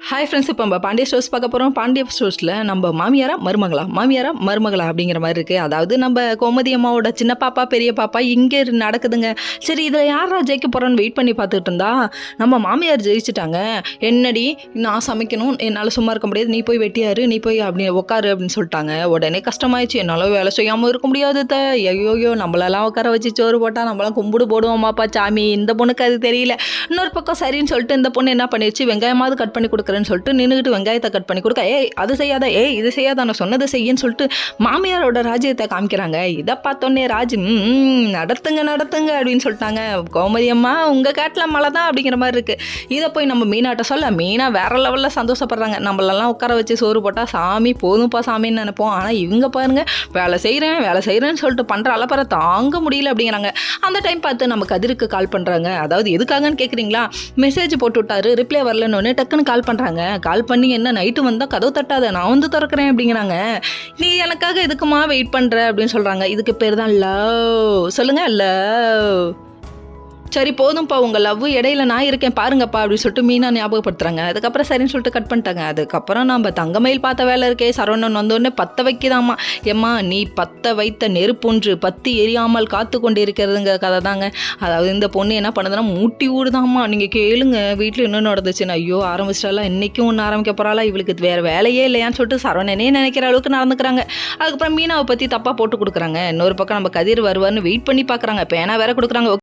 Hi friends, இப்போ நம்ம Pandya stores பார்க்க போகிறோம். பாண்டிய ஸ்டோர்ஸில் நம்ம மாமியாரா மருமகளா அப்படிங்கிற மாதிரி இருக்குது. அதாவது நம்ம கோமதி அம்மாவோட சின்ன பாப்பா பெரிய பாப்பா இங்கே நடக்குதுங்க. சரி, இதில் யாரா ஜெயிக்க போகிறோன்னு வெயிட் பண்ணி பார்த்துட்டு இருந்தா நம்ம மாமியார் ஜெயிச்சிட்டாங்க. என்னடி நான் சமைக்கணும், என்னால் சும்மா இருக்க முடியாது, நீ போய் வெட்டியாரு, நீ போய் அப்படி உட்காரு அப்படின்னு சொல்லிட்டாங்க. உடனே கஷ்டமாயிடுச்சு, என்னால் வேலை செய்யாமல் இருக்க முடியாது. ஐயோயோ, நம்மளெல்லாம் உட்கார வச்சு சோறு போட்டால் நம்மளாம் கும்பிடு போடுவோமாப்பா சாமி. இந்த பொண்ணுக்கு அது தெரியல. இன்னொரு பக்கம் சரின்னு சொல்லிட்டு இந்த பொண்ணு என்ன பண்ணிடுச்சு, வெங்காயமாவது கட் பண்ணி கொடுக்குறேன்னு சொல்லிட்டு நின்றுக்கிட்டு வெங்காயத்தை கட் பண்ணி கொடுக்க, ஏய் அது செய்யாத, ஏய் இது செய்யாத, நான் சொன்னதை செய்யன்னு சொல்லிட்டு மாமியாரோட ராஜ்யத்தை காமிக்கிறாங்க. இதை பார்த்தோன்னே ராஜ் நடத்துங்க அப்படின்னு சொல்லிட்டாங்க. கோமதி அம்மா உங்கள் காட்டில் மழை தான் அப்படிங்கிற மாதிரி இருக்குது. இதை போய் நம்ம மீனாட்ட சொல்ல, மீனா வேற லெவலில் சந்தோஷப்படுறாங்க. நம்மளெல்லாம் உட்கார வச்சு சோறு போட்டால் சாமி போதும்ப்பா சாமின்னு நினைப்போம். ஆனால் இவங்க பாருங்க, வேலை செய்கிறேன்னு சொல்லிட்டு பண்ணுற அலப்பறை தாங்க முடியல அப்படிங்கிறாங்க. அந்த டைம் பார்த்து நம்ம கதிருக்கு கால் பண்ணுறாங்க. அதாவது எதுக்காகன்னு கேட்குறீங்களா, மெசேஜ் போட்டு விட்டாரு, ரிப்ளை வரலன்னு டக்குன்னு கால் பண்ணுறாங்க. கால் பண்ணி என்ன நைட்டு வந்தால் கதவு தட்டாத, நான் வந்து திறக்கிறேன் அப்படிங்கிறாங்க. நீ எனக்காக எதுக்குமா வெயிட் பண்ணுற அப்படின்னு சொல்கிறாங்க. இதுக்கு பேர் தான் லவ். சொல்லுங்கள், லவ். சரி போதும்ப்பா, உங்கள் லவ் இடையில நான் இருக்கேன் பாருங்கப்பா அப்படின்னு சொல்லிட்டு மீனா ஞாபகப்படுத்துறாங்க. அதுக்கப்புறம் சரின்னு சொல்லிட்டு கட் பண்ணிட்டாங்க. அதுக்கப்புறம் நம்ம தங்கமயில் பார்த்த வேலை இருக்கே, சரவணன் வந்தோடனே பற்ற வைக்கிதாம்மா. ஏம்மா நீ பற்ற வைத்த நெருப்பொன்று பற்றி எரியாமல் காத்து கொண்டு இருக்கிறதுங்க கதை தாங்க. அதாவது இந்த பொண்ணு என்ன பண்ணுதுன்னா மூட்டி ஊடுதாம்மா. நீங்கள் கேளுங்க வீட்டில் இன்னும் நடந்துச்சுன்னு. ஐயோ ஆரம்பிச்சிட்டாலாம், இன்றைக்கும் ஒன்று ஆரம்பிக்க போகிறாளா, இவளுக்கு வேறு வேலையே இல்லையான்னு சொல்லிட்டு சரவணனே நினைக்கிற அளவுக்கு நடந்துக்கிறாங்க. அதுக்கப்புறம் மீனாவை பற்றி தப்பாக போட்டு கொடுக்குறாங்க. இன்னொரு பக்கம் நம்ம கதிர் வருவார்னு வெயிட் பண்ணி பார்க்குறாங்க. பேனா வேற கொடுக்குறாங்க.